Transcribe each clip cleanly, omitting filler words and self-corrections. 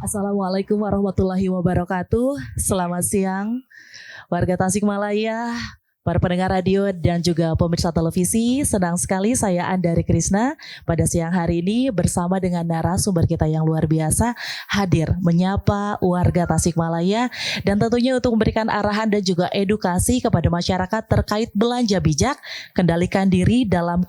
Assalamualaikum warahmatullahi wabarakatuh. Selamat siang warga Tasikmalaya, para pendengar radio dan juga pemirsa televisi. Senang sekali saya Andari Krisna pada siang hari ini bersama dengan narasumber kita yang luar biasa hadir menyapa warga Tasikmalaya dan tentunya untuk memberikan arahan dan juga edukasi kepada masyarakat terkait belanja bijak, kendalikan diri dalam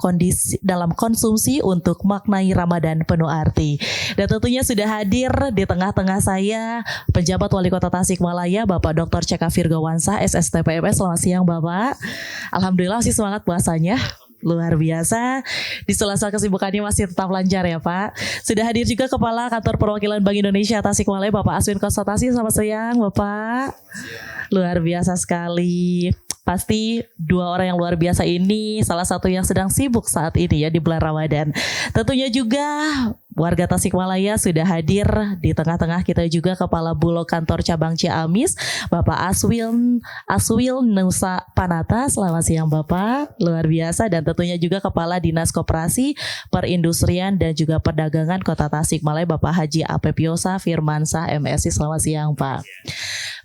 konsumsi untuk maknai Ramadan penuh arti. Dan tentunya sudah hadir di tengah-tengah saya penjabat Wali Kota Tasikmalaya Bapak Dr. C.K. Virgowansah SSTPMS. Selamat siang Bapak. Alhamdulillah masih semangat puasanya. Luar biasa. Di sela-sela kesibukannya masih tetap lancar ya Pak. Sudah hadir juga Kepala Kantor Perwakilan Bank Indonesia Tasikmalaya Bapak Aswin Konstatasi. Selamat siang Bapak. Luar biasa sekali. Pasti dua orang yang luar biasa ini salah satu yang sedang sibuk saat ini ya di bulan Ramadan. Tentunya juga warga Tasikmalaya sudah hadir di tengah-tengah kita juga Kepala Bulog Kantor Cabang Ciamis Bapak Aswil Nusa Panata. Selamat siang Bapak, luar biasa. Dan tentunya juga Kepala Dinas Koperasi Perindustrian dan juga Perdagangan Kota Tasikmalaya Bapak Haji Apepiosa Firmansah MSI. Selamat siang Pak.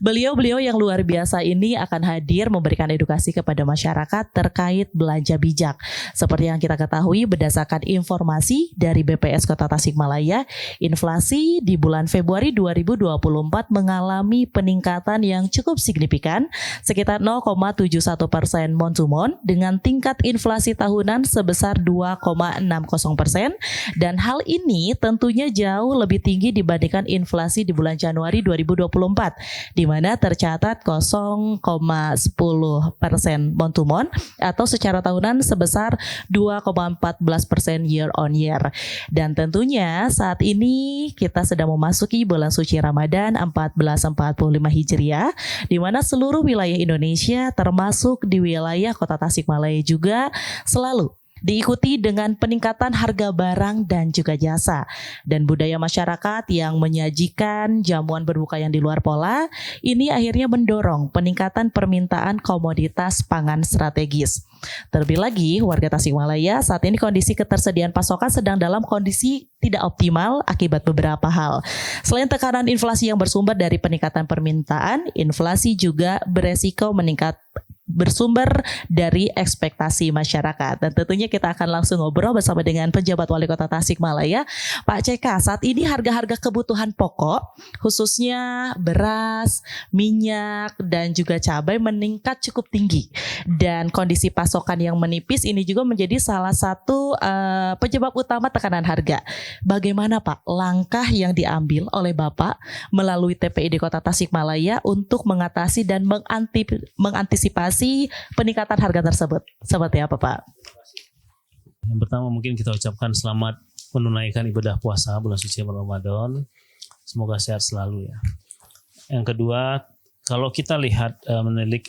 Beliau yang luar biasa ini akan hadir memberikan edukasi kepada masyarakat terkait belanja bijak. Seperti yang kita ketahui berdasarkan informasi dari BPS Kota Tasikmalaya, inflasi di bulan Februari 2024 mengalami peningkatan yang cukup signifikan sekitar 0,71% month-to-month dengan tingkat inflasi tahunan sebesar 2,60% dan hal ini tentunya jauh lebih tinggi dibandingkan inflasi di bulan Januari 2024 di mana tercatat 0,10% month-to-month atau secara tahunan sebesar 2,14% year on year. Dan tentunya saat ini kita sedang memasuki bulan suci Ramadan 1445 Hijriah di mana seluruh wilayah Indonesia termasuk di wilayah Kota Tasikmalaya juga selalu diikuti dengan peningkatan harga barang dan juga jasa. Dan budaya masyarakat yang menyajikan jamuan berbuka yang di luar pola, ini akhirnya mendorong peningkatan permintaan komoditas pangan strategis. Terlebih lagi, warga Tasikmalaya saat ini kondisi ketersediaan pasokan sedang dalam kondisi tidak optimal akibat beberapa hal. Selain tekanan inflasi yang bersumber dari peningkatan permintaan, inflasi juga beresiko bersumber dari ekspektasi masyarakat. Dan tentunya kita akan langsung ngobrol bersama dengan penjabat Wali Kota Tasikmalaya, Pak CK. Saat ini harga-harga kebutuhan pokok, khususnya beras, minyak, dan juga cabai meningkat cukup tinggi. Dan kondisi pasokan yang menipis ini juga menjadi salah satu penyebab utama tekanan harga. Bagaimana Pak langkah yang diambil oleh Bapak melalui TPID Kota Tasikmalaya untuk mengatasi dan mengantisipasi peningkatan harga tersebut? Seperti apa Pak? Yang pertama mungkin kita ucapkan selamat menunaikan ibadah puasa bulan suci Ramadan. Semoga sehat selalu ya. Yang kedua, kalau kita lihat menilik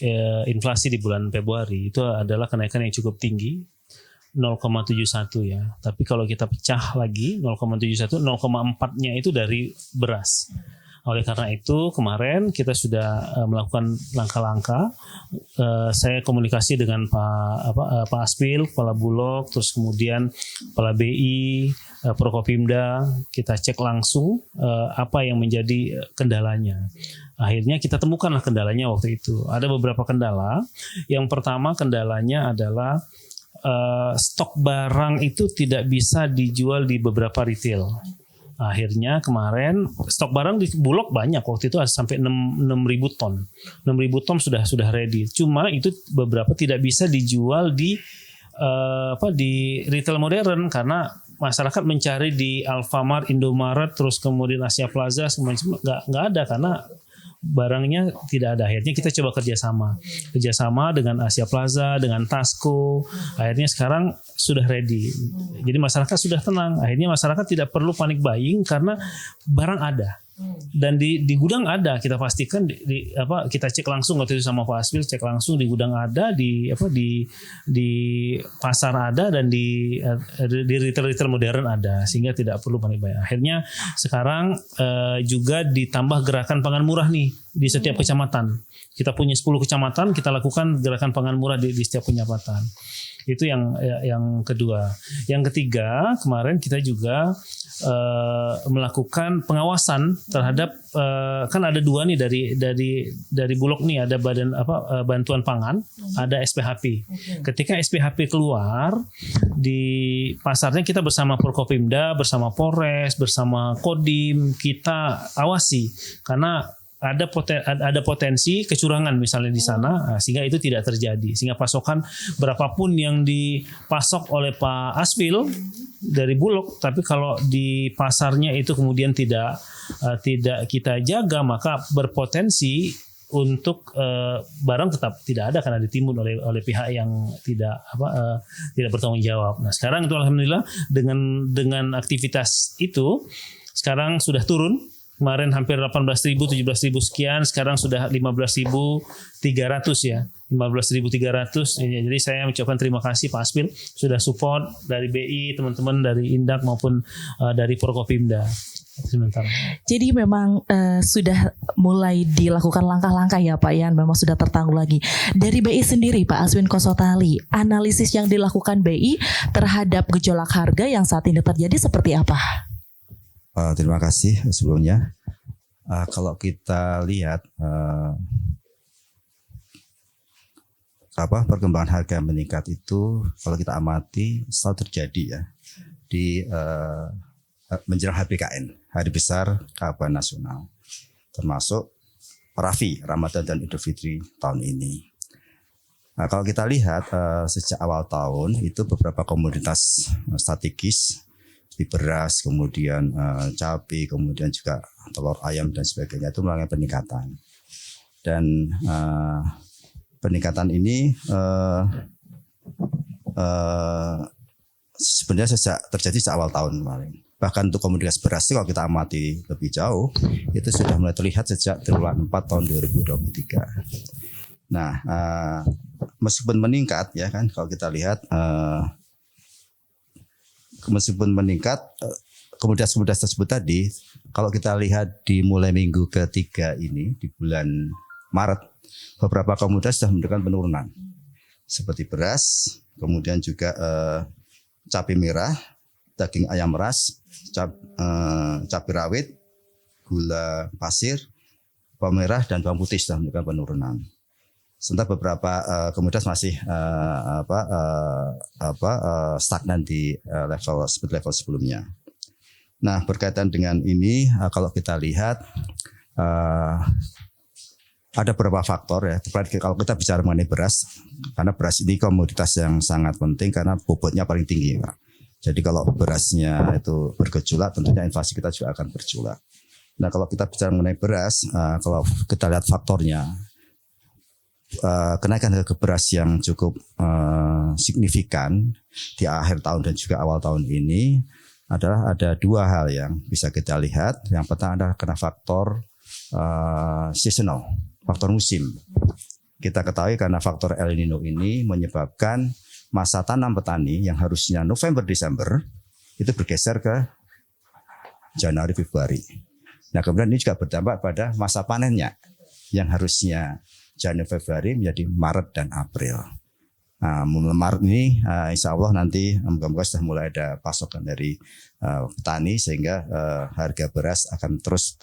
inflasi di bulan Februari itu adalah kenaikan yang cukup tinggi 0,71 ya. Tapi kalau kita pecah lagi 0,71, 0,4-nya itu dari beras. Oleh karena itu kemarin kita sudah melakukan langkah-langkah. Saya komunikasi dengan Pak Aspil, Kepala Bulog, terus kemudian Kepala BI, Prokopimda. Kita cek langsung apa yang menjadi kendalanya. Akhirnya kita temukanlah kendalanya waktu itu. Ada beberapa kendala. Yang pertama kendalanya adalah stok barang itu tidak bisa dijual di beberapa retail. Akhirnya kemarin stok barang di Bulog banyak, waktu itu ada sampai 6.000 ton. 6.000 ton sudah ready. Cuma itu beberapa tidak bisa dijual di retail modern karena masyarakat mencari di Alfamart, Indomaret, terus kemudian Asia Plaza, nggak ada karena barangnya tidak ada. Akhirnya kita coba kerjasama dengan Asia Plaza, dengan Tasco. Akhirnya sekarang sudah ready. Jadi masyarakat sudah tenang. Akhirnya masyarakat tidak perlu panik buying karena barang ada. Dan di gudang ada, kita pastikan kita cek langsung waktu itu sama Pak Asbil, cek langsung di gudang ada, di pasar ada, dan di retail modern ada, sehingga tidak perlu panik buying. Akhirnya sekarang juga ditambah gerakan pangan murah nih di setiap kecamatan. Kita punya 10 kecamatan, kita lakukan gerakan pangan murah di setiap kecamatan. Itu yang kedua. Yang ketiga, kemarin kita juga melakukan pengawasan terhadap kan ada 2 nih dari Bulog nih, ada badan bantuan pangan, ada SPHP. Ketika SPHP keluar di pasarnya, kita bersama Forkopimda, bersama Polres, bersama Kodim, kita awasi karena ada potensi kecurangan misalnya di sana, sehingga itu tidak terjadi, sehingga pasokan berapapun yang dipasok oleh Pak Asfil dari Bulog, tapi kalau di pasarnya itu kemudian tidak kita jaga, maka berpotensi untuk barang tetap tidak ada karena ditimbun oleh pihak yang tidak bertanggung jawab. Nah, sekarang itu alhamdulillah dengan aktivitas itu sekarang sudah turun. Kemarin hampir 18.000, 17.000 sekian, sekarang sudah 15.300 ya. 15.300. Jadi saya mengucapkan terima kasih Pak Asfil sudah support dari BI, teman-teman dari Indak maupun dari Forkopimda. Sebentar. Jadi memang sudah mulai dilakukan langkah-langkah ya Pak Yan, memang sudah tertangguh lagi. Dari BI sendiri Pak Aswin Kosotali, analisis yang dilakukan BI terhadap gejolak harga yang saat ini terjadi seperti apa? Terima kasih sebelumnya. Kalau kita lihat perkembangan harga yang meningkat itu, kalau kita amati selalu terjadi ya di menjelang HBKN, Hari Besar Keagamaan Nasional, termasuk Rafi, Ramadan dan Idul Fitri tahun ini. Nah, kalau kita lihat sejak awal tahun itu beberapa komoditas strategis di beras, kemudian cabai, kemudian juga telur ayam dan sebagainya itu mengalami peningkatan. Dan peningkatan ini sebenarnya terjadi sejak awal tahun kemarin. Bahkan untuk komoditas beras kalau kita amati lebih jauh, itu sudah mulai terlihat sejak triwulan 4 tahun 2023. Nah, meskipun meningkat ya kan, kalau kita lihat meskipun meningkat komoditas-komoditas tersebut tadi, kalau kita lihat di mulai minggu ketiga ini di bulan Maret, beberapa komoditas sudah menunjukkan penurunan seperti beras, kemudian juga cabai merah, daging ayam ras, cabai rawit, gula pasir, bawang merah dan bawang putih sudah menunjukkan penurunan. Sementara beberapa komoditas masih stagnan di level sebelumnya. Nah, berkaitan dengan ini, kalau kita lihat ada beberapa faktor ya. Kalau kita bicara mengenai beras, karena beras ini komoditas yang sangat penting karena bobotnya paling tinggi, Pak. Jadi kalau berasnya itu bergejolak, tentunya inflasi kita juga akan bergejolak. Nah, kalau kita bicara mengenai beras, kalau kita lihat faktornya, kenaikan harga beras yang cukup signifikan di akhir tahun dan juga awal tahun ini adalah ada 2 hal yang bisa kita lihat. Yang pertama adalah karena faktor seasonal, faktor musim. Kita ketahui karena faktor El Nino ini menyebabkan masa tanam petani yang harusnya November-Desember itu bergeser ke Januari-Februari. Nah, kemudian ini juga berdampak pada masa panennya yang harusnya Januari-Februari menjadi Maret dan April. Nah, mulai Maret ini insya Allah nanti moga-moga sudah mulai ada pasokan dari petani sehingga harga beras akan terus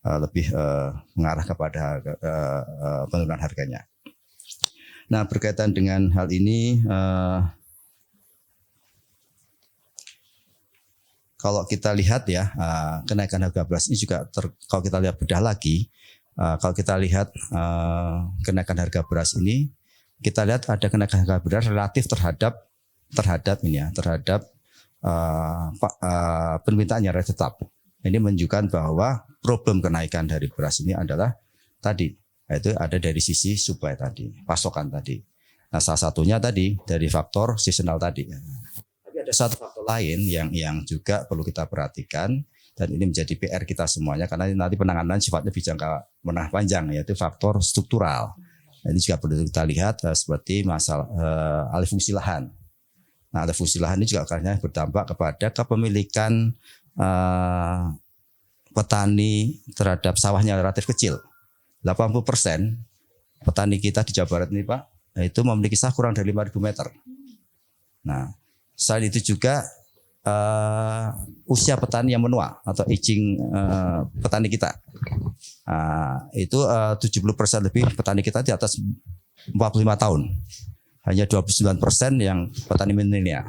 lebih mengarah kepada penurunan harganya. Nah, berkaitan dengan hal ini, kalau kita lihat ya kenaikan harga beras ini juga kalau kita lihat bedah lagi. Kalau kita lihat kenaikan harga beras ini, kita lihat ada kenaikan harga beras relatif terhadap permintaan yang tetap. Ini menunjukkan bahwa problem kenaikan dari beras ini adalah tadi, yaitu ada dari sisi supply tadi, pasokan tadi. Nah, salah satunya tadi dari faktor seasonal tadi. Tapi ada satu faktor lain yang juga perlu kita perhatikan. Dan ini menjadi PR kita semuanya karena nanti penanganan sifatnya berjangka menengah panjang, yaitu faktor struktural. Ini juga perlu kita lihat seperti masalah alih fungsi lahan. Nah, alih fungsi lahan ini juga akhirnya berdampak kepada kepemilikan petani terhadap sawahnya relatif kecil. 80% petani kita di Jawa Barat ini Pak, itu memiliki sawah kurang dari 5.000 meter. Nah, selain itu juga usia petani yang menua atau aging petani kita, itu 70% lebih petani kita di atas 45 tahun. Hanya 29% yang petani milenial.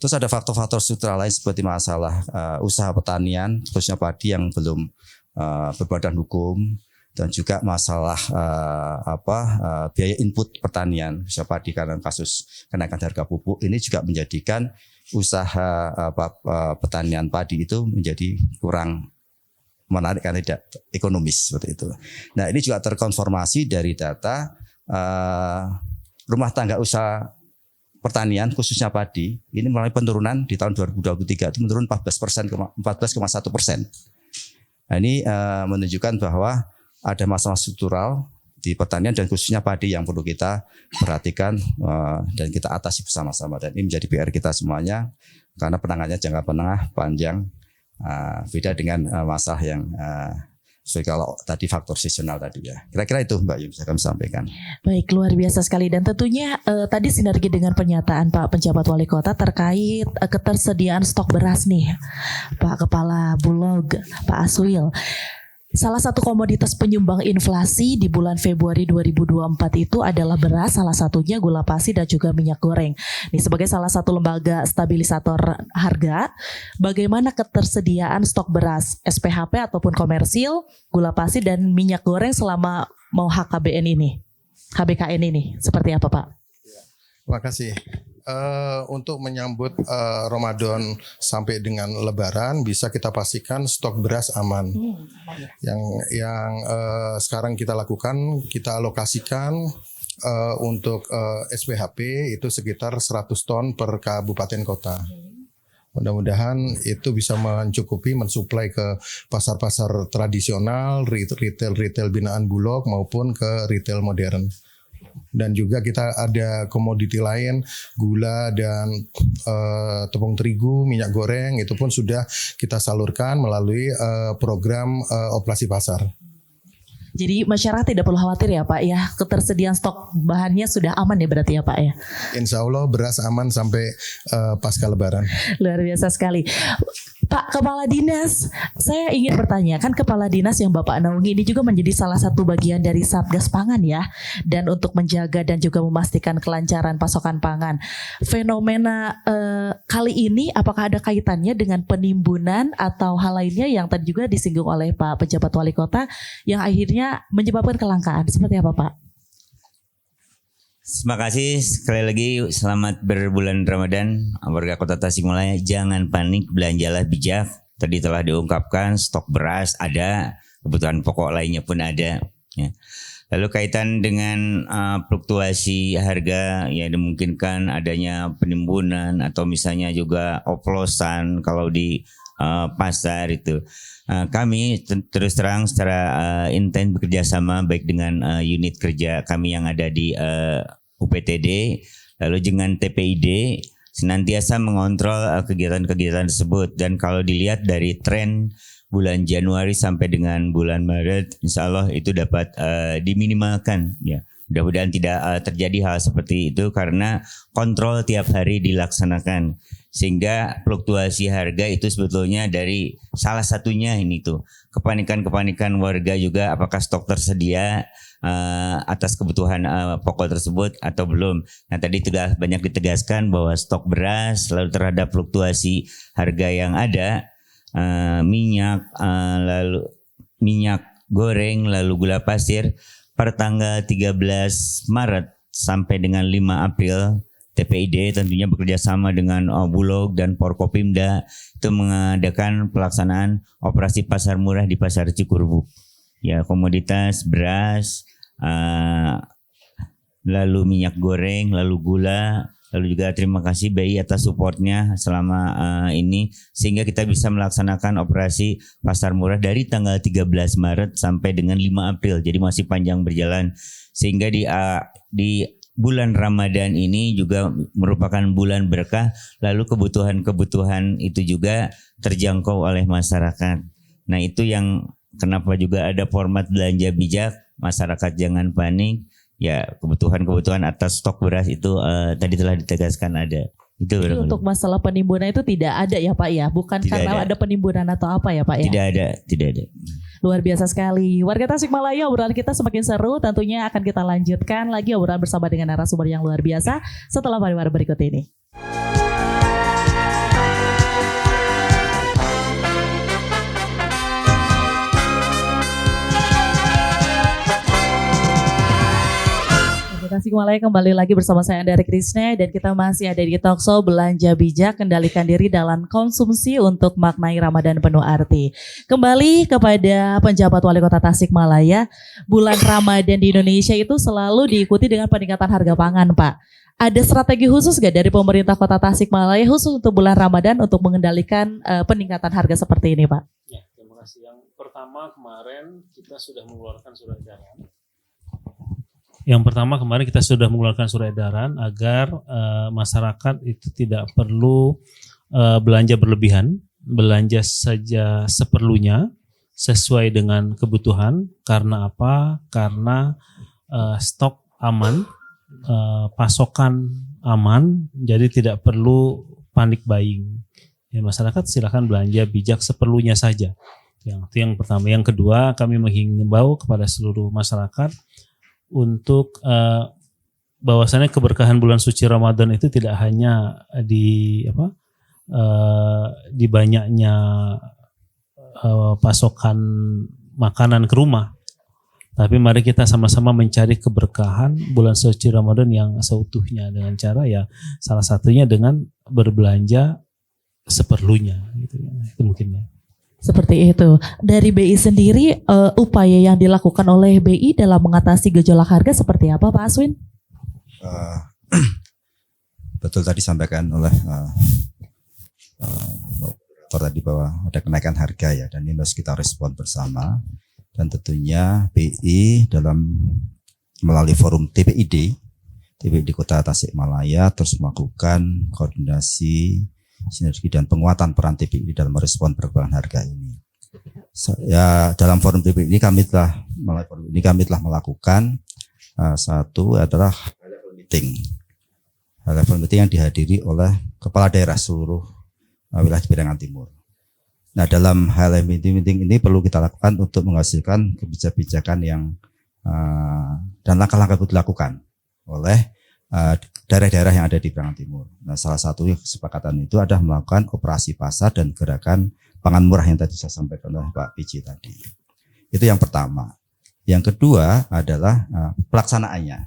Terus ada faktor-faktor struktural lain seperti masalah usaha pertanian, khususnya padi yang belum berbadan hukum, dan juga masalah biaya input pertanian, usaha padi karena kasus kenaikan harga pupuk ini juga menjadikan usaha pertanian padi itu menjadi kurang menarik karena tidak ekonomis seperti itu. Nah, ini juga terkonfirmasi dari data rumah tangga usaha pertanian khususnya padi ini mulai penurunan di tahun 2023 itu menurun 14,1%. Nah, ini menunjukkan bahwa ada masalah struktural di pertanian dan khususnya padi yang perlu kita perhatikan dan kita atasi bersama-sama, dan ini menjadi PR kita semuanya karena penanganannya jangka menengah panjang, beda dengan masalah yang kalau tadi faktor seasonal tadi ya. Kira-kira itu Mbak yang bisa kami sampaikan. Baik, luar biasa sekali, dan tentunya tadi sinergi dengan pernyataan Pak Penjabat Wali Kota terkait ketersediaan stok beras nih Pak Kepala Bulog, Pak Aswil. Salah satu komoditas penyumbang inflasi di bulan Februari 2024 itu adalah beras, salah satunya gula pasir dan juga minyak goreng. Nih, sebagai salah satu lembaga stabilisator harga, bagaimana ketersediaan stok beras SPHP ataupun komersil, gula pasir dan minyak goreng selama mau HBKN ini, seperti apa Pak? Terima kasih. Untuk menyambut Ramadan sampai dengan Lebaran bisa kita pastikan stok beras aman. Yang sekarang kita lakukan, kita alokasikan untuk SPHP itu sekitar 100 ton per kabupaten kota. Mudah-mudahan itu bisa mensuplai ke pasar-pasar tradisional, retail binaan Bulog maupun ke retail modern. Dan juga kita ada komoditi lain, gula dan tepung terigu, minyak goreng, itu pun sudah kita salurkan melalui program operasi pasar. Jadi masyarakat tidak perlu khawatir ya Pak ya, ketersediaan stok bahannya sudah aman ya berarti ya Pak ya? Insya Allah beras aman sampai pasca Lebaran. Luar biasa sekali. Pak Kepala Dinas, saya ingin bertanya, kan Kepala Dinas yang Bapak naungi ini juga menjadi salah satu bagian dari Satgas Pangan ya, dan untuk menjaga dan juga memastikan kelancaran pasokan pangan. Fenomena kali ini apakah ada kaitannya dengan penimbunan atau hal lainnya yang tadi juga disinggung oleh Pak Pejabat Wali Kota yang akhirnya menyebabkan kelangkaan, seperti apa Pak? Terima kasih sekali lagi, selamat berbulan Ramadan warga Kota Tasikmalaya. Jangan panik, belanjalah bijak. Tadi telah diungkapkan stok beras ada, kebutuhan pokok lainnya pun ada. Ya. Lalu kaitan dengan fluktuasi harga, ya dimungkinkan adanya penimbunan atau misalnya juga oplosan kalau di pasar itu. Kami terus terang secara intens bekerja sama baik dengan unit kerja kami yang ada di UPTD, lalu dengan TPID senantiasa mengontrol kegiatan-kegiatan tersebut. Dan kalau dilihat dari tren bulan Januari sampai dengan bulan Maret, insya Allah itu dapat diminimalkan ya. Mudah-mudahan tidak terjadi hal seperti itu karena kontrol tiap hari dilaksanakan. Sehingga fluktuasi harga itu sebetulnya dari salah satunya ini tuh kepanikan warga juga, apakah stok tersedia atas kebutuhan pokok tersebut atau belum. Nah, tadi sudah banyak ditegaskan bahwa stok beras lalu terhadap fluktuasi harga yang ada, minyak, lalu minyak goreng, lalu gula pasir per tanggal 13 Maret sampai dengan 5 April TPID tentunya bekerja sama dengan Bulog dan Forkopimda itu mengadakan pelaksanaan operasi pasar murah di Pasar Cikurbuk. Ya, komoditas beras, lalu minyak goreng, lalu gula, lalu juga terima kasih BI atas supportnya selama ini sehingga kita bisa melaksanakan operasi pasar murah dari tanggal 13 Maret sampai dengan 5 April. Jadi masih panjang berjalan sehingga di bulan Ramadan ini juga merupakan bulan berkah, lalu kebutuhan-kebutuhan itu juga terjangkau oleh masyarakat. Nah, itu yang kenapa juga ada format belanja bijak, masyarakat jangan panik. Ya, kebutuhan atas stok beras itu tadi telah ditegaskan ada. Itu Jadi untuk masalah penimbunan itu tidak ada ya Pak ya? Bukan Tidak karena ada penimbunan atau apa ya Pak ya? tidak ada. Luar biasa sekali. Warga Tasikmalaya, obrolan kita semakin seru. Tentunya akan kita lanjutkan lagi obrolan bersama dengan narasumber yang luar biasa setelah pariwara berikut ini. Tasikmalaya kembali lagi bersama saya Andari Krisna dan kita masih ada di Talkshow Belanja Bijak, Kendalikan Diri dalam Konsumsi untuk Maknai Ramadan Penuh Arti. Kembali kepada penjabat Wali Kota Tasikmalaya, bulan Ramadan di Indonesia itu selalu diikuti dengan peningkatan harga pangan, Pak. Ada strategi khusus gak dari pemerintah Kota Tasikmalaya khusus untuk bulan Ramadan untuk mengendalikan peningkatan harga seperti ini, Pak? Ya, terima kasih. Yang pertama kemarin kita sudah mengeluarkan surat edaran. Surat edaran agar masyarakat itu tidak perlu belanja berlebihan, belanja saja seperlunya sesuai dengan kebutuhan. Karena apa? Karena stok aman, pasokan aman, jadi tidak perlu panik buying. Ya, masyarakat silakan belanja bijak seperlunya saja. Itu yang pertama. Yang kedua, kami menghimbau kepada seluruh masyarakat untuk bahwasannya keberkahan bulan suci Ramadan itu tidak hanya di banyaknya pasokan makanan ke rumah, tapi mari kita sama-sama mencari keberkahan bulan suci Ramadan yang seutuhnya dengan cara ya salah satunya dengan berbelanja seperlunya gitu ya. Itu mungkin ya. Seperti itu. Dari BI sendiri, upaya yang dilakukan oleh BI dalam mengatasi gejolak harga seperti apa, Pak Aswin? Betul tadi sampaikan oleh tadi bahwa ada kenaikan harga ya, dan ini harus kita respon bersama. Dan tentunya BI melalui forum TPID Kota Tasikmalaya terus melakukan koordinasi, sinergi dan penguatan peran TPI dalam merespon perubahan harga ini. Ya, dalam forum TPI ini kami telah melakukan satu adalah level meeting yang dihadiri oleh kepala daerah seluruh wilayah Pirengan Timur. Nah, dalam hal meeting ini perlu kita lakukan untuk menghasilkan kebijakan yang dan langkah-langkah yang dilakukan oleh daerah-daerah yang ada di Pirengan Timur. Nah, salah satu kesepakatan itu adalah melakukan operasi pasar dan gerakan pangan murah yang tadi saya sampaikan oleh Pak PJ tadi. Itu yang pertama. Yang kedua adalah pelaksanaannya.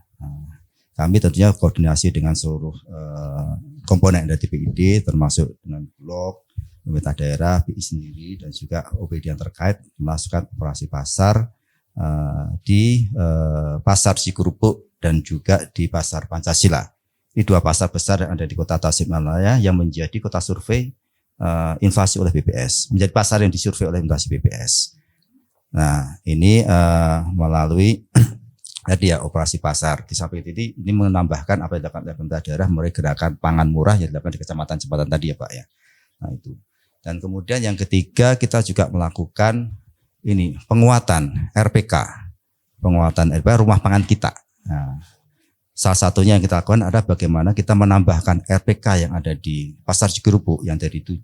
Kami tentunya koordinasi dengan seluruh komponen dari TPID, termasuk dengan Bulog, pemerintah daerah, BI sendiri, dan juga OPD yang terkait melakukan operasi pasar di pasar Cikurubuk dan juga di pasar Pancasila. Ini dua pasar besar yang ada di Kota Tasikmalaya yang menjadi kota survei inflasi oleh BPS, menjadi pasar yang disurvei oleh inflasi BPS. Nah, ini melalui tadi ya operasi pasar. Di samping ini menambahkan apa yang dilakukan oleh pemerintah daerah mulai gerakan pangan murah yang dilakukan di Kecamatan Jembatan tadi ya Pak ya. Nah, itu. Dan kemudian yang ketiga kita juga melakukan ini penguatan RPK, rumah pangan kita. Nah, salah satunya yang kita lakukan adalah bagaimana kita menambahkan RPK yang ada di Pasar Cikurubuk yang dari 7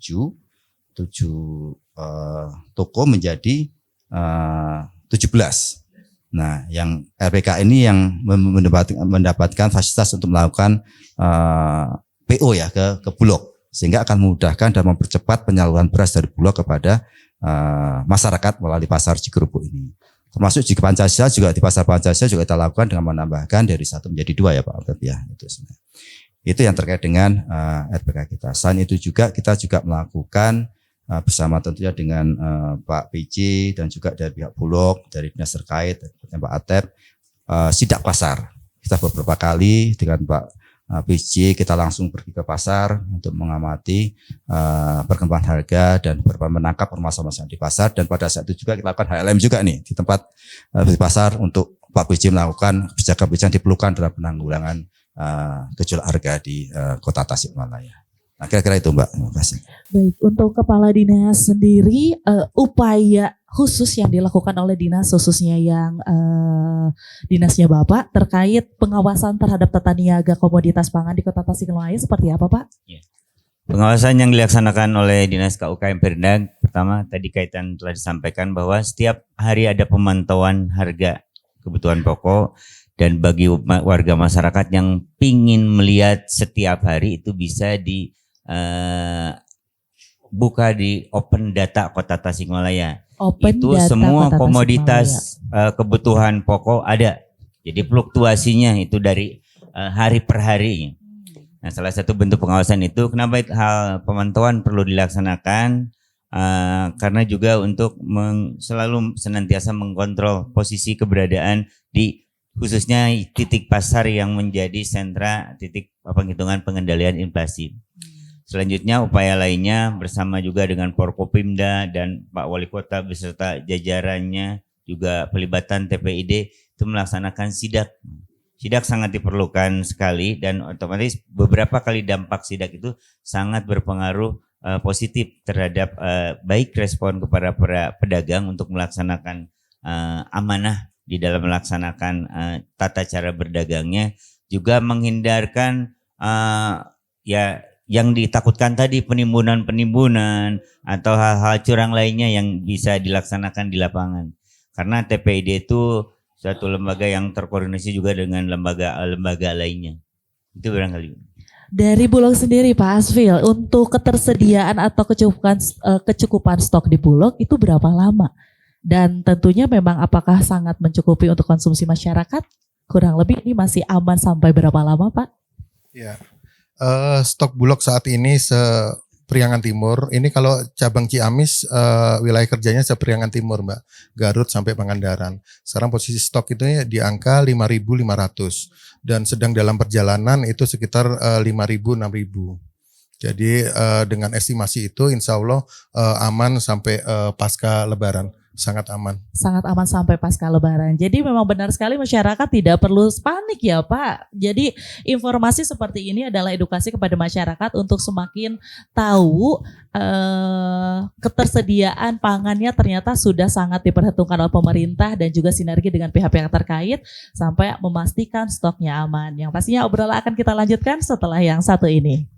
toko menjadi 17. Nah, yang RPK ini yang mendapatkan fasilitas untuk melakukan PO ya ke Bulog, sehingga akan memudahkan dan mempercepat penyaluran beras dari Bulog kepada masyarakat melalui Pasar Cikurubuk ini. Termasuk di Pancasila juga, di Pasar Pancasila juga kita lakukan dengan menambahkan dari 1 menjadi 2 ya Pak Albert ya. Itu yang terkait dengan RPK kita. Selain itu juga kita juga melakukan bersama tentunya dengan Pak PJ dan juga dari pihak Bulog, dari dinas terkait, Pak Atep, sidak pasar. Kita beberapa kali dengan Pak PJ kita langsung pergi ke pasar untuk mengamati perkembangan harga dan menangkap permasalahan di pasar. Dan pada saat itu juga kita lakukan HLM juga nih di tempat di pasar untuk Pak PJ melakukan kebijakan-kebijakan diperlukan dalam penanggulangan gejolak harga di Kota Tasikmalaya. Nah, kira-kira itu Mbak. Terima kasih. Baik, untuk Kepala Dinas sendiri upaya khusus yang dilakukan oleh dinas, khususnya yang dinasnya Bapak terkait pengawasan terhadap tata niaga komoditas pangan di Kota Tasikmalaya seperti apa, Pak? Pengawasan yang dilaksanakan oleh Dinas KUKM Perindak, pertama tadi kaitan telah disampaikan bahwa setiap hari ada pemantauan harga kebutuhan pokok, dan bagi warga masyarakat yang pingin melihat setiap hari itu bisa buka di open data Kota Tasikmalaya. Open itu data semua Kota komoditas kebutuhan pokok ada. Jadi fluktuasinya itu dari hari per hari. Nah, salah satu bentuk pengawasan itu kenapa hal pemantauan perlu dilaksanakan karena juga untuk selalu senantiasa mengkontrol posisi keberadaan di khususnya titik pasar yang menjadi sentra titik penghitungan pengendalian inflasi. Selanjutnya upaya lainnya bersama juga dengan Forkopimda dan Pak Wali Kota beserta jajarannya juga pelibatan TPID itu melaksanakan sidak. Sidak sangat diperlukan sekali dan otomatis beberapa kali dampak sidak itu sangat berpengaruh positif terhadap baik respon kepada para pedagang untuk melaksanakan amanah di dalam melaksanakan tata cara berdagangnya, juga menghindarkan yang ditakutkan tadi penimbunan atau hal-hal curang lainnya yang bisa dilaksanakan di lapangan. Karena TPID itu suatu lembaga yang terkoordinasi juga dengan lembaga lainnya. Itu barangkali. Dari Bulog sendiri Pak Asfil, untuk ketersediaan atau kecukupan stok di Bulog itu berapa lama? Dan tentunya memang apakah sangat mencukupi untuk konsumsi masyarakat? Kurang lebih ini masih aman sampai berapa lama Pak? Ya, stok Bulog saat ini Priangan Timur, ini kalau cabang Ciamis wilayah kerjanya Priangan Timur Mbak, Garut sampai Pangandaran. Sekarang posisi stok itu di angka 5.500 dan sedang dalam perjalanan itu sekitar 5.000-6.000. Jadi dengan estimasi itu insya Allah aman sampai pasca Lebaran. Sangat aman. Sangat aman sampai pasca Lebaran. Jadi memang benar sekali masyarakat tidak perlu panik ya Pak. Jadi informasi seperti ini adalah edukasi kepada masyarakat untuk semakin tahu ketersediaan pangannya ternyata sudah sangat diperhitungkan oleh pemerintah dan juga sinergi dengan pihak-pihak terkait sampai memastikan stoknya aman. Yang pastinya obrolan akan kita lanjutkan setelah yang satu ini.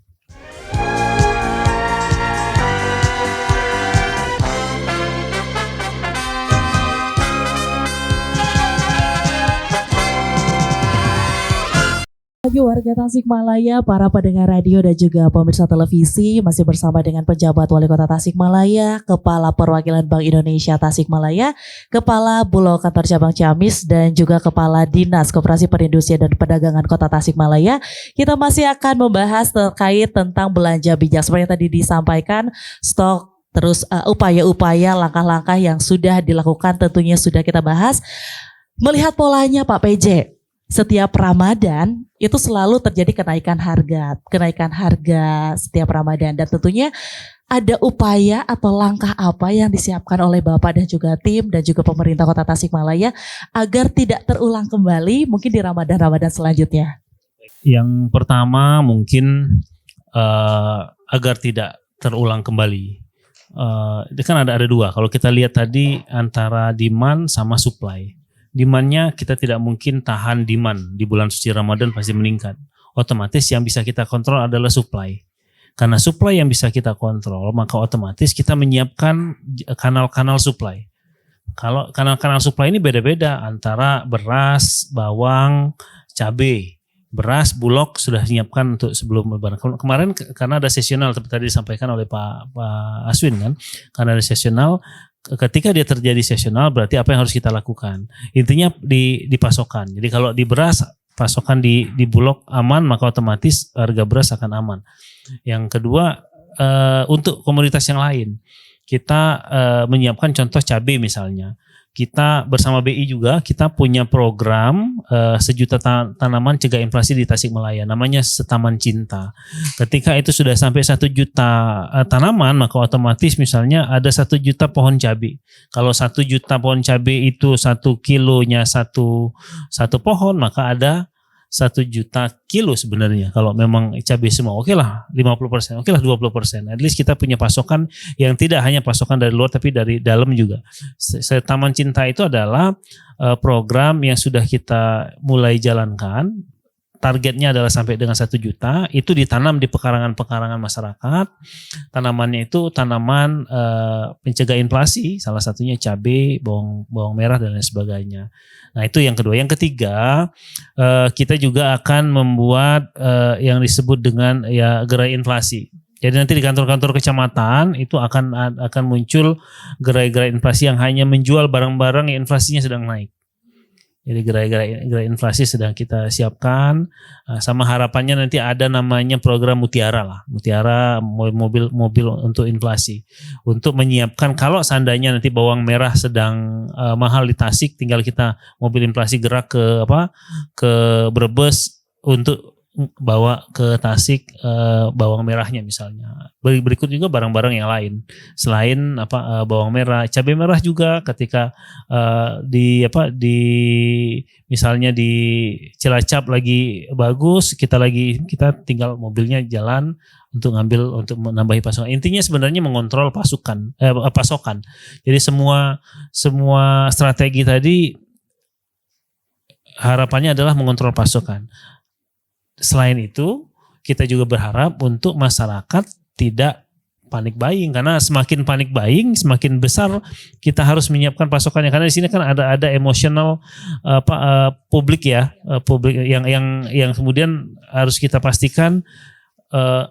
Bagi warga Tasikmalaya, para pendengar radio dan juga pemirsa televisi, masih bersama dengan penjabat Wali Kota Tasikmalaya, Kepala Perwakilan Bank Indonesia Tasikmalaya, Kepala Bulog Kantor Cabang Ciamis, dan juga Kepala Dinas Koperasi Perindustrian dan Perdagangan Kota Tasikmalaya. Kita masih akan membahas terkait tentang belanja bijak. Seperti yang tadi disampaikan, stok, terus upaya-upaya, langkah-langkah yang sudah dilakukan tentunya sudah kita bahas. Melihat polanya Pak PJ, setiap Ramadan itu selalu terjadi kenaikan harga setiap Ramadan, dan tentunya ada upaya atau langkah apa yang disiapkan oleh Bapak dan juga tim dan juga pemerintah Kota Tasikmalaya agar tidak terulang kembali mungkin di Ramadan selanjutnya. Yang pertama mungkin agar tidak terulang kembali. Kan ada dua. Kalau kita lihat tadi antara demand sama supply. Demandnya kita tidak mungkin tahan demand di bulan suci Ramadan, pasti meningkat. Otomatis yang bisa kita kontrol adalah supply. Karena supply yang bisa kita kontrol, maka otomatis kita menyiapkan kanal-kanal supply. Kalau kanal-kanal supply ini beda-beda antara beras, bawang, cabai. Beras, Bulog sudah menyiapkan untuk sebelum Lebaran. Kemarin karena ada sesional seperti tadi disampaikan oleh Pak Aswin kan, karena ada sesional. Ketika dia terjadi sesional berarti apa yang harus kita lakukan? Intinya di pasokan. Jadi kalau di beras pasokan di Bulog aman, maka otomatis harga beras akan aman. Yang kedua untuk komoditas yang lain kita menyiapkan contoh cabai misalnya. Kita bersama BI juga kita punya program sejuta tanaman cegah inflasi di Tasikmalaya, namanya Setaman Cinta. Ketika itu sudah sampai 1 juta tanaman, maka otomatis misalnya ada 1 juta pohon cabai. Kalau 1 juta pohon cabai itu 1 kilonya satu pohon, maka ada 1 juta kilo sebenarnya. Kalau memang cabai semua, oke lah 50%, oke lah 20%. At least kita punya pasokan yang tidak hanya pasokan dari luar tapi dari dalam juga. Taman Cinta itu adalah program yang sudah kita mulai jalankan. Targetnya adalah sampai dengan 1 juta, itu ditanam di pekarangan-pekarangan masyarakat. Tanamannya itu tanaman pencegah inflasi, salah satunya cabai, bawang merah dan lain sebagainya. Nah itu yang kedua. Yang ketiga, kita juga akan membuat yang disebut dengan ya gerai inflasi. Jadi nanti di kantor-kantor kecamatan itu akan muncul gerai-gerai inflasi yang hanya menjual barang-barang yang inflasinya sedang naik. Jadi gerai inflasi sedang kita siapkan, sama harapannya nanti ada namanya program Mutiara lah, Mutiara mobil untuk inflasi, untuk menyiapkan kalau seandainya nanti bawang merah sedang mahal di Tasik, tinggal kita mobil inflasi gerak ke Brebes untuk bawa ke Tasik bawang merahnya misalnya. Berikut juga barang-barang yang lain selain bawang merah, cabai merah juga ketika misalnya di Cilacap lagi bagus, kita tinggal mobilnya jalan untuk menambahi pasokan. Intinya sebenarnya mengontrol pasokan. Jadi semua strategi tadi harapannya adalah mengontrol pasokan. Selain itu, kita juga berharap untuk masyarakat tidak panik buying, karena semakin panik buying, semakin besar kita harus menyiapkan pasokannya. Karena di sini kan ada emosional publik ya, publik yang kemudian harus kita pastikan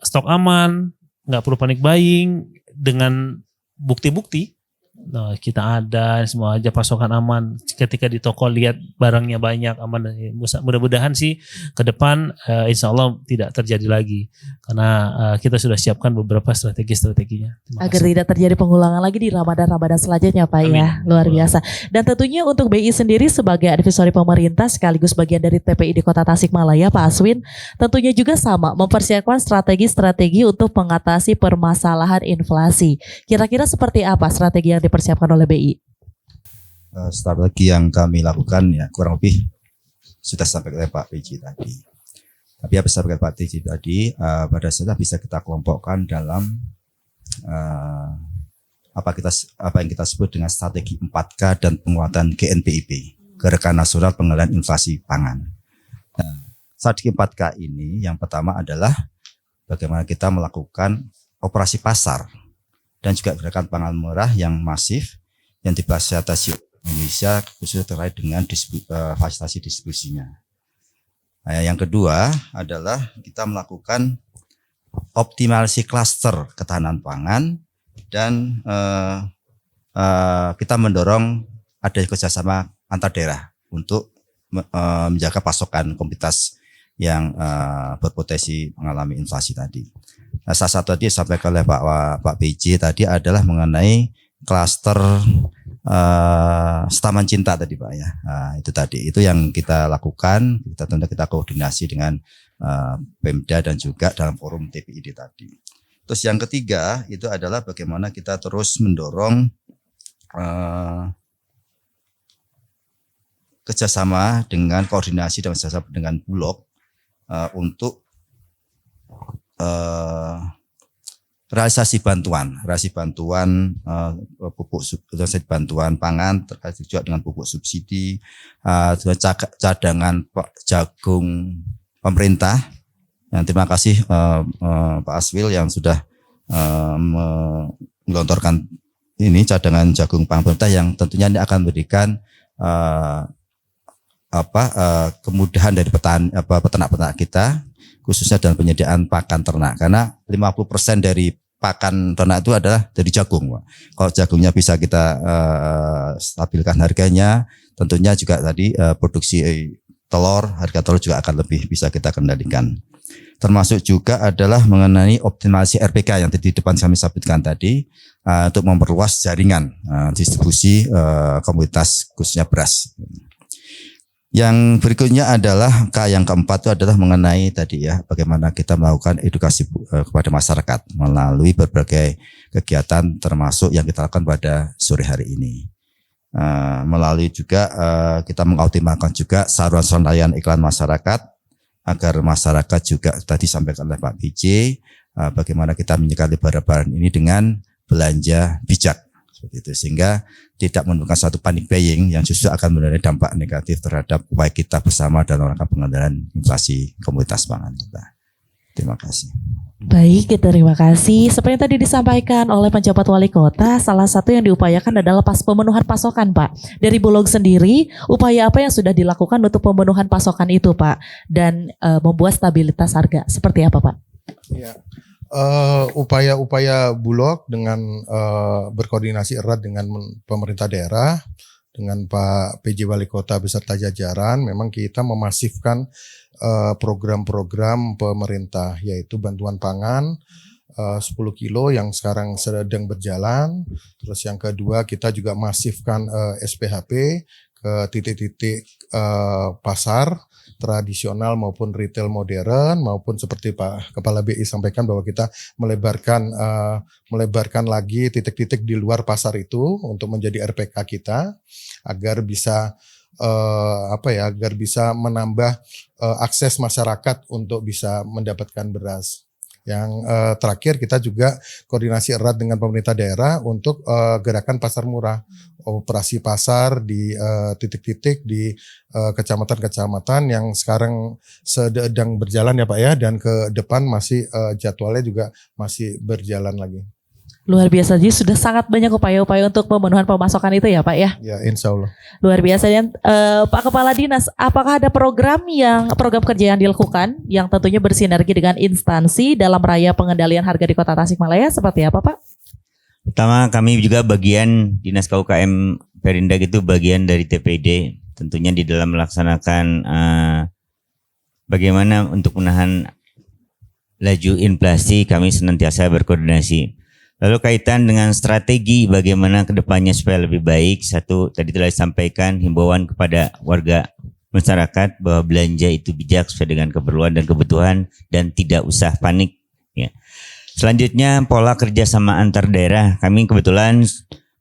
stok aman, nggak perlu panik buying dengan bukti-bukti. Nah, kita ada semua aja pasokan aman. Ketika di toko lihat barangnya banyak aman. Mudah-mudahan sih ke depan insya Allah tidak terjadi lagi karena kita sudah siapkan beberapa strateginya. Agar tidak terjadi pengulangan lagi di Ramadan selanjutnya Pak. Amin. Ya, luar biasa. Dan tentunya untuk BI sendiri sebagai advisory pemerintah sekaligus bagian dari TPID Kota Tasikmalaya Pak Aswin, tentunya juga sama mempersiapkan strategi untuk mengatasi permasalahan inflasi. Kira-kira seperti apa strategi yang dipersiapkan oleh BI? Strategi yang kami lakukan ya kurang lebih sudah sampaikan oleh Pak PJ tadi. Tapi apa sampaikan Pak PJ tadi pada saat bisa kita kelompokkan dalam apa yang kita sebut dengan strategi 4K dan penguatan GNPIP, Gerakan Nasional Pengendalian Inflasi Pangan. Nah, strategi 4K ini yang pertama adalah bagaimana kita melakukan operasi pasar dan juga gerakan pangan murah yang masif yang difasilitasi Indonesia khususnya terkait dengan fasilitasi distribusinya. Nah, yang kedua adalah kita melakukan optimalisasi klaster ketahanan pangan dan kita mendorong ada kerjasama antar daerah untuk menjaga pasokan komoditas yang berpotensi mengalami inflasi tadi. Nah, salah satu tadi disampaikan oleh Pak PJ tadi adalah mengenai klaster Taman Cinta tadi Pak ya. Nah, itu yang kita lakukan. Kita koordinasi dengan Pemda dan juga dalam forum TPID tadi. Terus yang ketiga itu adalah bagaimana kita terus mendorong kerjasama dengan koordinasi dan kerjasama dengan Bulog untuk realisasi bantuan pupuk bantuan pangan terkait juga dengan pupuk subsidi, cadangan jagung pemerintah. Yang terima kasih Pak Aswil yang sudah menggelontorkan ini cadangan jagung pemerintah yang tentunya ini akan memberikan kemudahan dari peternak-peternak kita khususnya dalam penyediaan pakan ternak, karena 50% dari pakan ternak itu adalah dari jagung. Kalau jagungnya bisa kita stabilkan harganya, tentunya juga tadi produksi harga telur juga akan lebih bisa kita kendalikan. Termasuk juga adalah mengenai optimalisasi RPK yang di depan kami sebutkan tadi untuk memperluas jaringan distribusi komoditas khususnya beras. Yang berikutnya adalah yang keempat itu adalah mengenai tadi ya bagaimana kita melakukan edukasi kepada masyarakat melalui berbagai kegiatan termasuk yang kita lakukan pada sore hari ini. Melalui juga kita mengoptimalkan juga saluran layanan iklan masyarakat agar masyarakat juga tadi sampaikan oleh Pak PJ, bagaimana kita menyikapi lebaran ini dengan belanja bijak seperti itu, sehingga tidak menimbulkan satu panic buying yang justru akan memberikan dampak negatif terhadap upaya kita bersama dalam rangka pengendalian inflasi komoditas pangan kita. Terima kasih. Baik, terima kasih. Seperti yang tadi disampaikan oleh penjabat wali kota, salah satu yang diupayakan adalah pemenuhan pasokan, Pak. Dari Bulog sendiri, upaya apa yang sudah dilakukan untuk pemenuhan pasokan itu, Pak? Dan membuat stabilitas harga, seperti apa, Pak? Ya. Upaya-upaya Bulog dengan berkoordinasi erat dengan pemerintah daerah, dengan Pak PJ Wali Kota beserta jajaran, memang kita memasifkan program-program pemerintah, yaitu bantuan pangan 10 kilo yang sekarang sedang berjalan. Terus yang kedua, kita juga masifkan SPHP ke titik-titik pasar tradisional maupun retail modern, maupun seperti Pak Kepala BI sampaikan bahwa kita melebarkan lagi titik-titik di luar pasar itu untuk menjadi RPK kita agar bisa agar bisa menambah akses masyarakat untuk bisa mendapatkan beras. Yang terakhir, kita juga koordinasi erat dengan pemerintah daerah untuk gerakan pasar murah, operasi pasar di titik-titik di kecamatan-kecamatan yang sekarang sedang berjalan ya Pak ya, dan ke depan masih jadwalnya juga masih berjalan lagi. Luar biasa, jadi sudah sangat banyak upaya-upaya untuk pemenuhan pemasokan itu ya Pak ya? Ya, insya Allah. Luar biasa. Dan Pak Kepala Dinas, apakah ada program kerja yang dilakukan yang tentunya bersinergi dengan instansi dalam raya pengendalian harga di Kota Tasikmalaya, seperti apa Pak? Pertama, kami juga bagian Dinas KUKM Perindak itu bagian dari TPD, tentunya di dalam melaksanakan bagaimana untuk menahan laju inflasi, kami senantiasa berkoordinasi. Lalu kaitan dengan strategi bagaimana kedepannya supaya lebih baik, satu tadi telah disampaikan himbauan kepada warga masyarakat bahwa belanja itu bijak sesuai dengan keperluan dan kebutuhan dan tidak usah panik. Ya. Selanjutnya pola kerjasama antar daerah. Kami kebetulan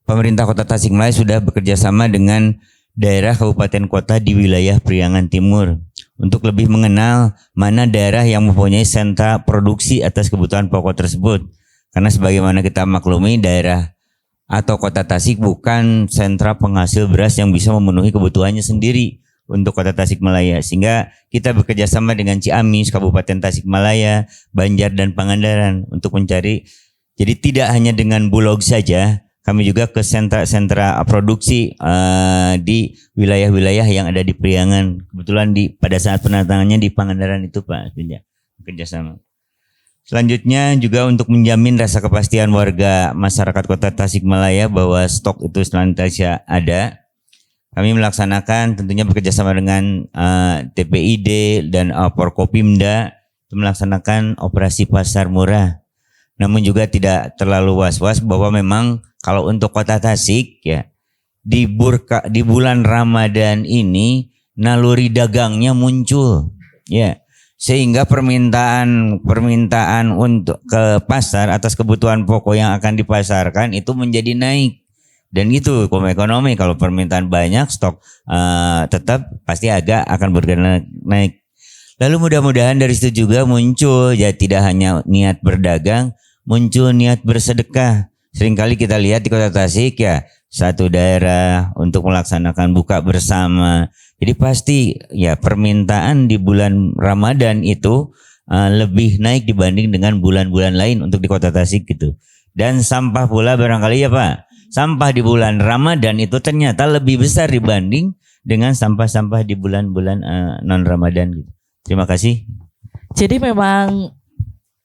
pemerintah Kota Tasikmalaya sudah bekerja sama dengan daerah kabupaten kota di wilayah Priangan Timur untuk lebih mengenal mana daerah yang mempunyai sentra produksi atas kebutuhan pokok tersebut. Karena sebagaimana kita maklumi, daerah atau Kota Tasik bukan sentra penghasil beras yang bisa memenuhi kebutuhannya sendiri untuk Kota Tasikmalaya. Sehingga kita bekerja sama dengan Ciamis, Kabupaten Tasikmalaya, Banjar, dan Pangandaran untuk mencari. Jadi tidak hanya dengan Bulog saja, kami juga ke sentra-sentra produksi di wilayah-wilayah yang ada di Priangan. Kebetulan pada saat penatangannya di Pangandaran itu Pak, bekerja sama. Selanjutnya juga untuk menjamin rasa kepastian warga masyarakat Kota Tasikmalaya bahwa stok itu senantiasa ada. Kami melaksanakan tentunya bekerjasama dengan TPID dan Forkopimda melaksanakan operasi pasar murah. Namun juga tidak terlalu was-was bahwa memang kalau untuk Kota Tasik ya di bulan Ramadan ini naluri dagangnya muncul ya. Sehingga permintaan untuk ke pasar atas kebutuhan pokok yang akan dipasarkan itu menjadi naik. Dan itu ekonomi kalau permintaan banyak stok tetap pasti akan bergerak naik. Lalu mudah-mudahan dari situ juga muncul ya tidak hanya niat berdagang, muncul niat bersedekah. Seringkali kita lihat di Kota Tasik ya satu daerah untuk melaksanakan buka bersama. Jadi pasti ya permintaan di bulan Ramadan itu lebih naik dibanding dengan bulan-bulan lain untuk di Kota Tasik gitu. Dan sampah pula barangkali ya Pak, sampah di bulan Ramadan itu ternyata lebih besar dibanding dengan sampah-sampah di bulan-bulan non-Ramadan gitu. Terima kasih. Jadi memang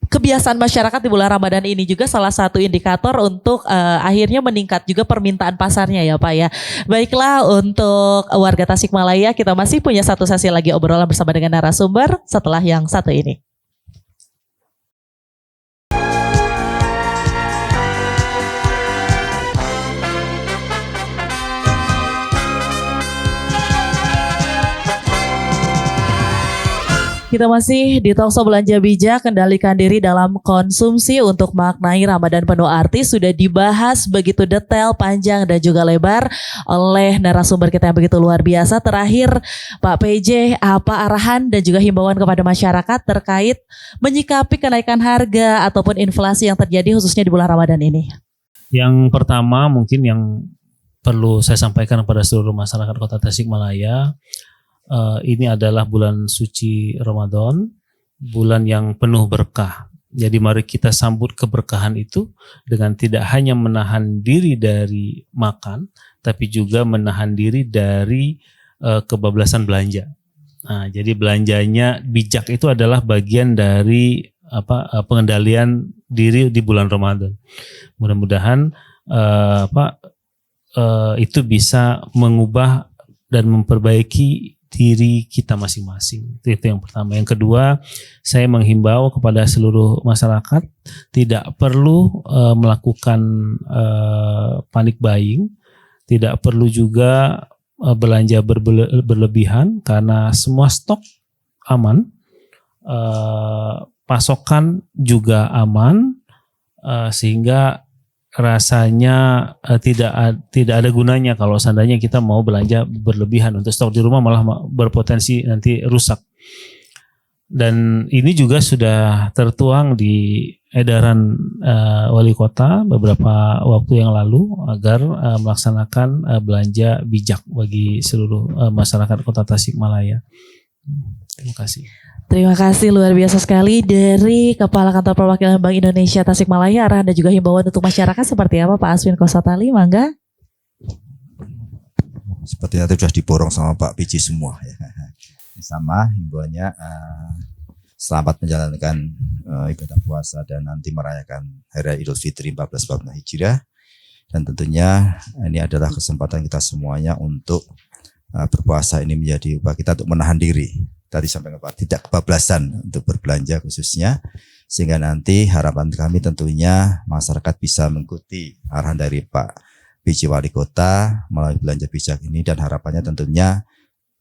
kebiasaan masyarakat di bulan Ramadan ini juga salah satu indikator untuk akhirnya meningkat juga permintaan pasarnya ya Pak ya. Baiklah, untuk warga Tasikmalaya kita masih punya satu sesi lagi obrolan bersama dengan narasumber setelah yang satu ini. Kita masih di Talkshow Belanja Bijak, kendalikan diri dalam konsumsi untuk maknai Ramadan penuh arti, sudah dibahas begitu detail, panjang dan juga lebar oleh narasumber kita yang begitu luar biasa. Terakhir Pak PJ, apa arahan dan juga himbauan kepada masyarakat terkait menyikapi kenaikan harga ataupun inflasi yang terjadi khususnya di bulan Ramadan ini? Yang pertama mungkin yang perlu saya sampaikan kepada seluruh masyarakat Kota Tasikmalaya, ini adalah bulan suci Ramadan, bulan yang penuh berkah. Jadi mari kita sambut keberkahan itu dengan tidak hanya menahan diri dari makan, tapi juga menahan diri dari kebablasan belanja. Nah, jadi belanjanya bijak itu adalah bagian dari pengendalian diri di bulan Ramadan. Mudah-mudahan itu bisa mengubah dan memperbaiki diri kita masing-masing. Itu yang pertama. Yang kedua, saya menghimbau kepada seluruh masyarakat tidak perlu melakukan panic buying, tidak perlu juga belanja berlebihan karena semua stok aman, pasokan juga aman, sehingga rasanya tidak ada gunanya kalau seandainya kita mau belanja berlebihan untuk stok di rumah, malah berpotensi nanti rusak. Dan ini juga sudah tertuang di edaran wali kota beberapa waktu yang lalu agar melaksanakan belanja bijak bagi seluruh masyarakat Kota Tasikmalaya. Terima kasih. Terima kasih, luar biasa sekali dari Kepala Kantor Perwakilan Bank Indonesia Tasikmalaya. Arahan dan juga himbauan untuk masyarakat seperti apa Pak Aswin Kosatali, mangga? Sepertinya itu sudah diborong sama Pak PJ semua ya. Sama himbauannya selamat menjalankan ibadah puasa dan nanti merayakan Hari Idul Fitri 1444 Hijriah. Dan tentunya ini adalah kesempatan kita semuanya untuk berpuasa ini menjadi upaya kita untuk menahan diri. Tadi sampai tidak kebablasan untuk berbelanja khususnya, sehingga nanti harapan kami tentunya masyarakat bisa mengikuti arahan dari Pak PJ Wali Kota melalui belanja bijak ini, dan harapannya tentunya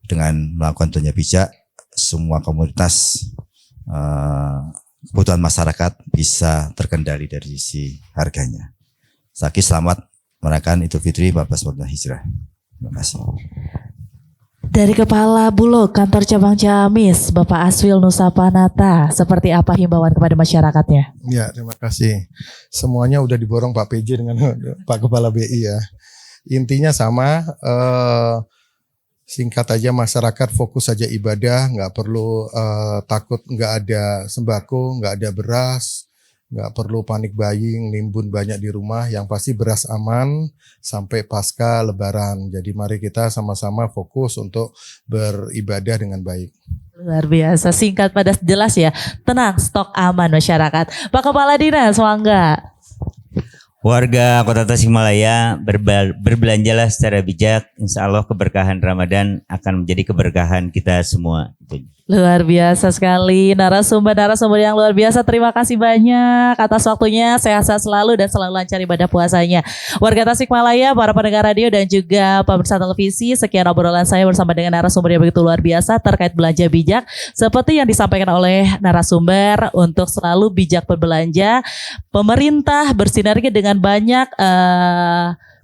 dengan melakukan belanja bijak semua komunitas kebutuhan masyarakat bisa terkendali dari sisi harganya. Saki selamat merayakan Idul Fitri 1444 Hijriah. Terima kasih. Dari Kepala Bulog Kantor Cabang Ciamis, Bapak Aswil Nusapanata, seperti apa himbauan kepada masyarakatnya? Ya, terima kasih. Semuanya udah diborong Pak PJ dengan Pak Kepala BI ya. Intinya sama, singkat aja, masyarakat fokus saja ibadah, nggak perlu takut nggak ada sembako, nggak ada beras, nggak perlu panik buying, nimbun banyak di rumah. Yang pasti beras aman sampai pasca Lebaran. Jadi mari kita sama-sama fokus untuk beribadah dengan baik. Luar biasa, singkat padat jelas ya. Tenang, stok aman masyarakat. Pak Kepala Dinas, mangga. Warga Kota Tasikmalaya berbelanjalah secara bijak. Insya Allah keberkahan Ramadan akan menjadi keberkahan kita semua. Luar biasa sekali, narasumber yang luar biasa. Terima kasih banyak atas waktunya. Sehat-sehat selalu dan selalu lancar ibadah puasanya. Warga Tasikmalaya, para pendengar radio dan juga pemirsa televisi, sekian obrolan saya bersama dengan narasumber yang begitu luar biasa terkait belanja bijak. Seperti yang disampaikan oleh narasumber, untuk selalu bijak berbelanja, pemerintah bersinergi dengan banyak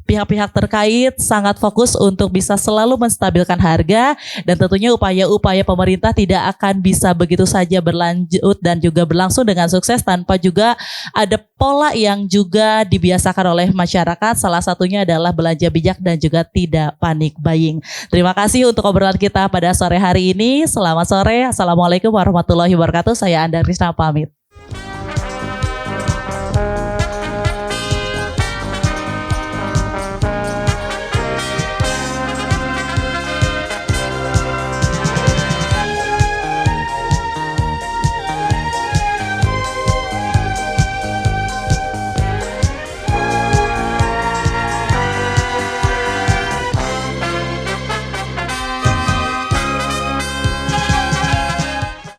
pihak-pihak terkait sangat fokus untuk bisa selalu menstabilkan harga, dan tentunya upaya-upaya pemerintah tidak akan bisa begitu saja berlanjut dan juga berlangsung dengan sukses tanpa juga ada pola yang juga dibiasakan oleh masyarakat. Salah satunya adalah belanja bijak dan juga tidak panik buying. Terima kasih untuk obrolan kita pada sore hari ini. Selamat sore. Assalamualaikum warahmatullahi wabarakatuh. Saya Anda Krisna pamit.